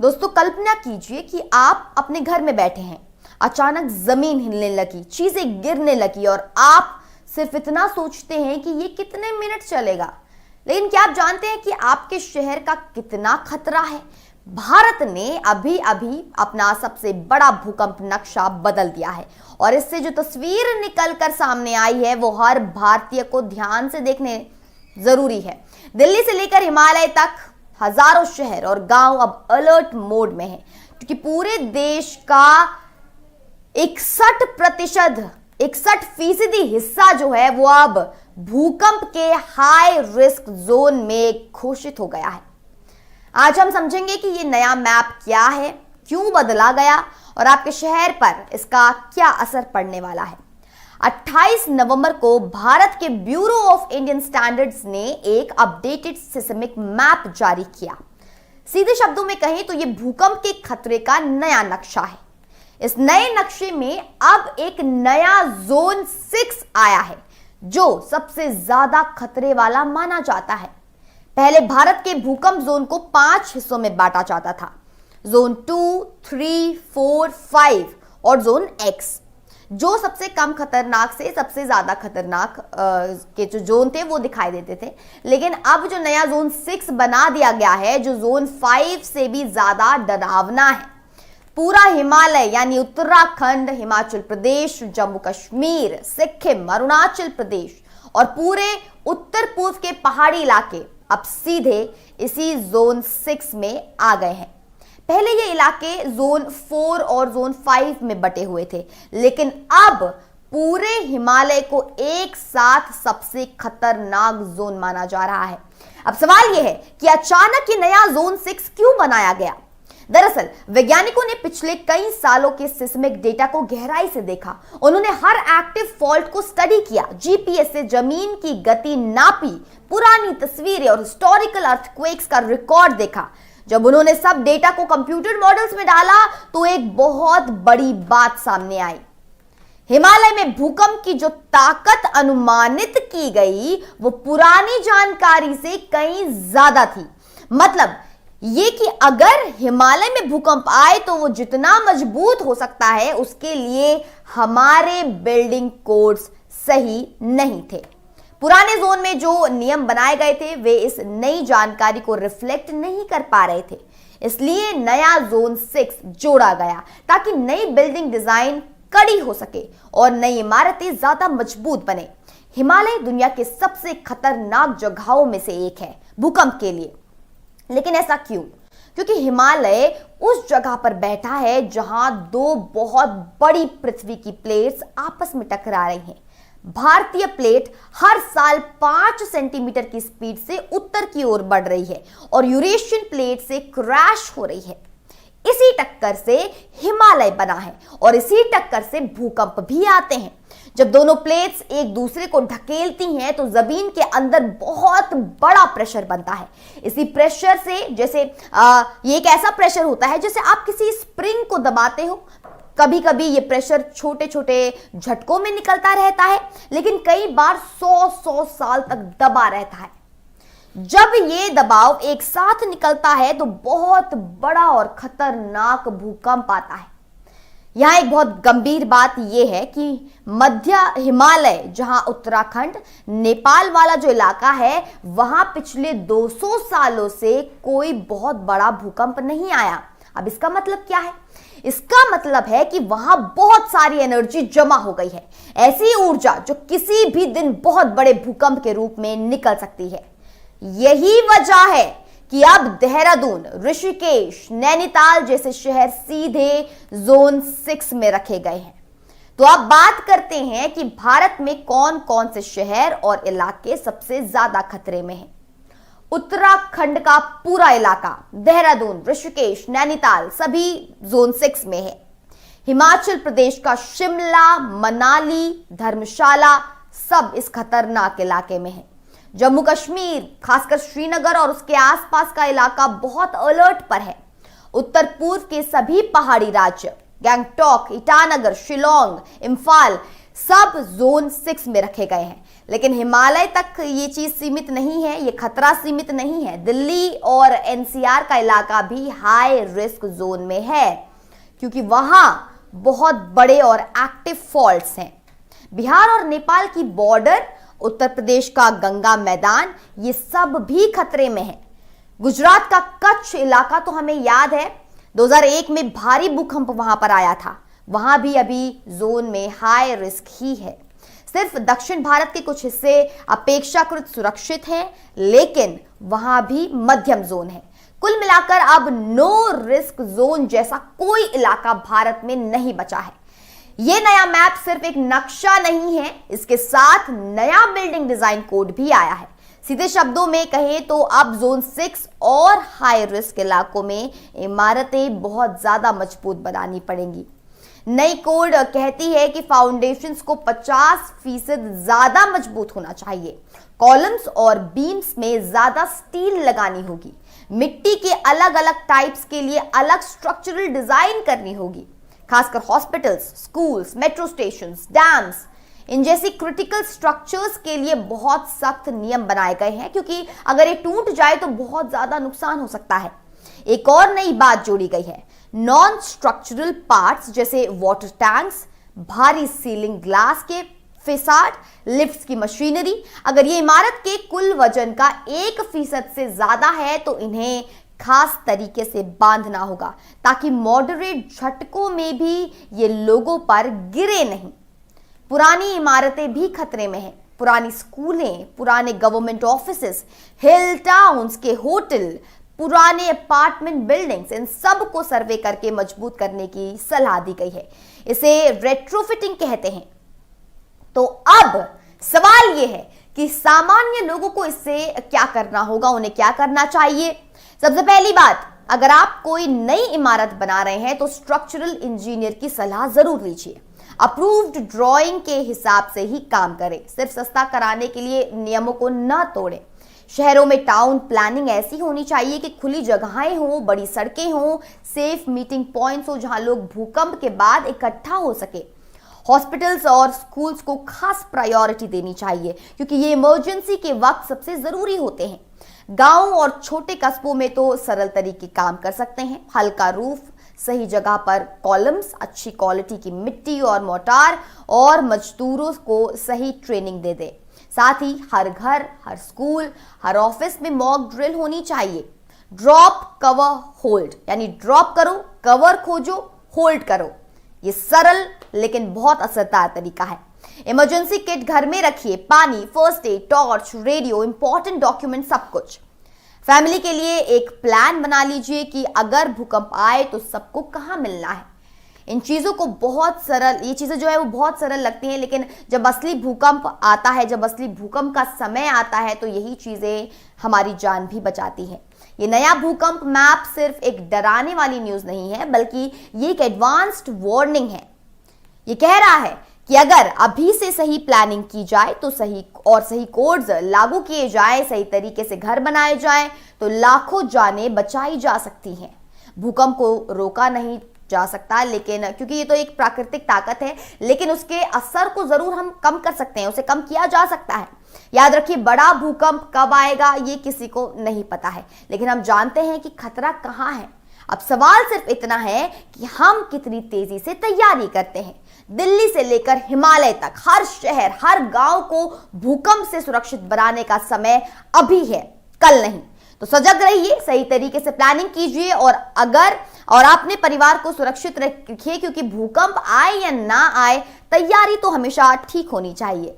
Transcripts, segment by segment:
दोस्तों कल्पना कीजिए कि आप अपने घर में बैठे हैं, अचानक जमीन हिलने लगी, चीजें गिरने लगी और आप सिर्फ इतना सोचते हैं कि ये कितने मिनट चलेगा। लेकिन क्या आप जानते हैं कि आपके शहर का कितना खतरा है? भारत ने अभी अभी अपना सबसे बड़ा भूकंप नक्शा बदल दिया है और इससे जो तस्वीर निकल कर सामने आई है वो हर भारतीय को ध्यान से देखने जरूरी है। दिल्ली से लेकर हिमालय तक हजारों शहर और गांव अब अलर्ट मोड में हैं, क्योंकि पूरे देश का 61% हिस्सा जो है वो अब भूकंप के हाई रिस्क जोन में घोषित हो गया है। आज हम समझेंगे कि ये नया मैप क्या है, क्यों बदला गया और आपके शहर पर इसका क्या असर पड़ने वाला है। 28 नवंबर को भारत के ब्यूरो ऑफ इंडियन स्टैंडर्ड्स ने एक अपडेटेड सिस्मिक मैप जारी किया। सीधे शब्दों में कहें तो यह भूकंप के खतरे का नया नक्शा है। इस नए नक्शे में अब एक नया जोन 6 आया है जो सबसे ज्यादा खतरे वाला माना जाता है। पहले भारत के भूकंप जोन को 5 हिस्सों में बांटा जाता था, जोन 2, 3, 4, 5 और जोन X। जो सबसे कम खतरनाक से सबसे ज्यादा खतरनाक के जो जोन थे वो दिखाई देते थे। लेकिन अब जो नया जोन 6 बना दिया गया है, जो जोन 5 से भी ज्यादा डरावना है, पूरा हिमालय यानी उत्तराखंड, हिमाचल प्रदेश, जम्मू कश्मीर, सिक्किम, अरुणाचल प्रदेश और पूरे उत्तर पूर्व के पहाड़ी इलाके अब सीधे इसी जोन 6 में आ गए हैं। पहले ये इलाके जोन 4 और जोन 5 में बटे हुए थे, लेकिन अब पूरे हिमालय को एक साथ सबसे खतरनाक जोन माना जा रहा है। अब सवाल यह है कि अचानक ये नया जोन 6 क्यों बनाया गया? दरअसल वैज्ञानिकों ने पिछले कई सालों के सिस्मिक डेटा को गहराई से देखा। उन्होंने हर एक्टिव फॉल्ट को स्टडी किया, जीपीएस से जमीन की गति नापी, पुरानी तस्वीरें और हिस्टोरिकल अर्थक्वेक्स का रिकॉर्ड देखा। जब उन्होंने सब डेटा को कंप्यूटर मॉडल्स में डाला तो एक बहुत बड़ी बात सामने आई। हिमालय में भूकंप की जो ताकत अनुमानित की गई वो पुरानी जानकारी से कहीं ज्यादा थी। मतलब ये कि अगर हिमालय में भूकंप आए तो वो जितना मजबूत हो सकता है उसके लिए हमारे बिल्डिंग कोड्स सही नहीं थे। पुराने जोन में जो नियम बनाए गए थे वे इस नई जानकारी को रिफ्लेक्ट नहीं कर पा रहे थे। इसलिए नया जोन 6 जोड़ा गया ताकि नई बिल्डिंग डिजाइन कड़ी हो सके और नई इमारतें ज्यादा मजबूत बने। हिमालय दुनिया के सबसे खतरनाक जगहों में से एक है भूकंप के लिए। लेकिन ऐसा क्यों? क्योंकि हिमालय उस जगह पर बैठा है जहां दो बहुत बड़ी पृथ्वी की प्लेट्स आपस में टकरा रही हैं। भारतीय प्लेट हर साल 5 सेंटीमीटर की स्पीड से उत्तर की ओर बढ़ रही है और यूरेशियन प्लेट से क्रैश हो रही है। इसी टक्कर से हिमालय बना है और इसी टक्कर से भूकंप भी आते हैं। जब दोनों प्लेट्स एक दूसरे को ढकेलती हैं तो जमीन के अंदर बहुत बड़ा प्रेशर बनता है। इसी प्रेशर से जैसे ये एक ऐसा प्रेशर होता है जैसे आप किसी स्प्रिंग को दबाते हो। कभी कभी ये प्रेशर छोटे छोटे झटकों में निकलता रहता है, लेकिन कई बार 100 साल तक दबा रहता है। जब ये दबाव एक साथ निकलता है तो बहुत बड़ा और खतरनाक भूकंप आता है। यहां एक बहुत गंभीर बात यह है कि मध्य हिमालय, जहां उत्तराखंड, नेपाल वाला जो इलाका है, वहां पिछले 200 सालों से कोई बहुत बड़ा भूकंप नहीं आया। अब इसका मतलब क्या है? इसका मतलब है कि वहां बहुत सारी एनर्जी जमा हो गई है, ऐसी ऊर्जा जो किसी भी दिन बहुत बड़े भूकंप के रूप में निकल सकती है। यही वजह है कि अब देहरादून, ऋषिकेश, नैनीताल जैसे शहर सीधे जोन 6 में रखे गए हैं। तो अब बात करते हैं कि भारत में कौन कौन से शहर और इलाके सबसे ज्यादा खतरे में हैं। उत्तराखंड का पूरा इलाका, देहरादून, ऋषिकेश, नैनीताल सभी जोन 6 में है। हिमाचल प्रदेश का शिमला, मनाली, धर्मशाला सब इस खतरनाक इलाके में है। जम्मू कश्मीर, खासकर श्रीनगर और उसके आसपास का इलाका बहुत अलर्ट पर है। उत्तर पूर्व के सभी पहाड़ी राज्य, गैंगटॉक, ईटानगर, शिलोंग, इम्फाल सब जोन 6 में रखे गए हैं। लेकिन हिमालय तक ये चीज सीमित नहीं है, ये खतरा सीमित नहीं है। दिल्ली और एनसीआर का इलाका भी हाई रिस्क जोन में है, क्योंकि वहां बहुत बड़े और एक्टिव फॉल्ट्स हैं। बिहार और नेपाल की बॉर्डर, उत्तर प्रदेश का गंगा मैदान, ये सब भी खतरे में है। गुजरात का कच्छ इलाका तो हमें याद है, 2001 में भारी भूकंप वहां पर आया था, वहां भी अभी जोन में हाई रिस्क ही है। सिर्फ दक्षिण भारत के कुछ हिस्से अपेक्षाकृत सुरक्षित हैं, लेकिन वहां भी मध्यम जोन है। कुल मिलाकर अब नो रिस्क जोन जैसा कोई इलाका भारत में नहीं बचा है। यह नया मैप सिर्फ एक नक्शा नहीं है, इसके साथ नया बिल्डिंग डिजाइन कोड भी आया है। सीधे शब्दों में कहें तो अब जोन 6 और हाई रिस्क इलाकों में इमारतें बहुत ज्यादा मजबूत बनानी पड़ेंगी। नई कोड कहती है कि फाउंडेशंस को 50% ज्यादा मजबूत होना चाहिए, कॉलम्स और बीम्स में ज्यादा स्टील लगानी होगी, मिट्टी के अलग अलग टाइप्स के लिए अलग स्ट्रक्चरल डिजाइन करनी होगी। खासकर hospitals, schools, metro stations, dams, इन जैसी क्रिटिकल स्ट्रक्चर्स के लिए बहुत सख्त नियम बनाए गए हैं, क्योंकि अगर ये टूट जाए तो बहुत ज्यादा नुकसान हो सकता है। एक और नई बात जोड़ी गई है, नॉन स्ट्रक्चरल पार्ट्स जैसे वाटर टैंक्स, भारी सीलिंग ग्लास के फेसाड, लिफ्ट्स की मशीनरी, अगर ये इमारत के कुल वजन का 1% से ज्यादा है तो इन्हें खास तरीके से बांधना होगा, ताकि मॉडरेट झटकों में भी ये लोगों पर गिरे नहीं। पुरानी इमारतें भी खतरे में हैं। पुरानी स्कूलें, पुराने गवर्नमेंट ऑफिसेस, हिल टाउन्स के होटल, पुराने अपार्टमेंट बिल्डिंग्स, इन सब को सर्वे करके मजबूत करने की सलाह दी गई है। इसे रेट्रोफिटिंग कहते हैं। तो अब सवाल यह है कि सामान्य लोगों को इससे क्या करना होगा, उन्हें क्या करना चाहिए। सबसे पहली बात, अगर आप कोई नई इमारत बना रहे हैं तो स्ट्रक्चरल इंजीनियर की सलाह जरूर लीजिए। अप्रूव्ड ड्राइंग के हिसाब से ही काम करें। सिर्फ सस्ता कराने के लिए नियमों को न तोड़ें। शहरों में टाउन प्लानिंग ऐसी होनी चाहिए कि खुली जगहें हों, बड़ी सड़कें हों, सेफ मीटिंग पॉइंट्स हो जहां लोग भूकंप के बाद इकट्ठा हो सके। हॉस्पिटल्स और स्कूल्स को खास प्रायोरिटी देनी चाहिए, क्योंकि ये इमरजेंसी के वक्त सबसे जरूरी होते हैं। गांव और छोटे कस्बों में तो सरल तरीके काम कर सकते हैं। हल्का रूफ, सही जगह पर कॉलम्स, अच्छी क्वालिटी की मिट्टी और मोर्टार, और मजदूरों को सही ट्रेनिंग दे दे। साथ ही हर घर, हर स्कूल, हर ऑफिस में मॉक ड्रिल होनी चाहिए। ड्रॉप, कवर, होल्ड, यानी ड्रॉप करो, कवर खोजो, होल्ड करो। ये सरल लेकिन बहुत असरदार तरीका है। इमरजेंसी किट घर में रखिए, पानी, first aid, torch, radio, important document, सब कुछ। फैमिली के लिए एक प्लान बना लीजिए कि अगर भूकंप आए तो सबको कहां मिलना है। इन चीजों को बहुत सरल, ये चीजें जो है वो बहुत सरल लगती हैं, लेकिन जब असली भूकंप आता है, जब असली भूकंप का समय आता है, तो यही चीजें हमारी जान भी बचाती हैं। ये नया भूकंप मैप सिर्फ एक डराने वाली न्यूज नहीं है, बल्कि ये एक एडवांस्ड वार्निंग है। ये कह रहा है कि अगर अभी से सही प्लानिंग की जाए तो सही कोड्स लागू किए जाए, सही तरीके से घर बनाए जाएं, तो लाखों जानें बचाई जा सकती हैं। भूकंप को रोका नहीं जा सकता, लेकिन क्योंकि ये तो एक प्राकृतिक ताकत है, लेकिन उसके असर को जरूर हम कम कर सकते हैं, उसे कम किया जा सकता है। याद रखिए, बड़ा भूकंप कब आएगा ये किसी को नहीं पता है, लेकिन हम जानते हैं कि खतरा कहां है। अब सवाल सिर्फ इतना है कि हम कितनी तेजी से तैयारी करते हैं। दिल्ली से लेकर हिमालय तक हर शहर, हर गांव को भूकंप से सुरक्षित बनाने का समय अभी है, कल नहीं। तो सजग रहिए, सही तरीके से प्लानिंग कीजिए, और अपने परिवार को सुरक्षित रखिए, क्योंकि भूकंप आए या ना आए, तैयारी तो हमेशा ठीक होनी चाहिए।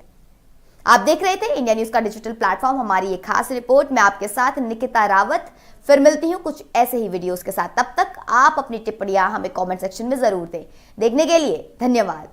आप देख रहे थे इंडिया न्यूज का डिजिटल प्लेटफॉर्म, हमारी एक खास रिपोर्ट। मैं आपके साथ निकिता रावत, फिर मिलती हूं कुछ ऐसे ही वीडियोस के साथ। तब तक आप अपनी टिप्पणियां हमें कमेंट सेक्शन में जरूर दें। देखने के लिए धन्यवाद।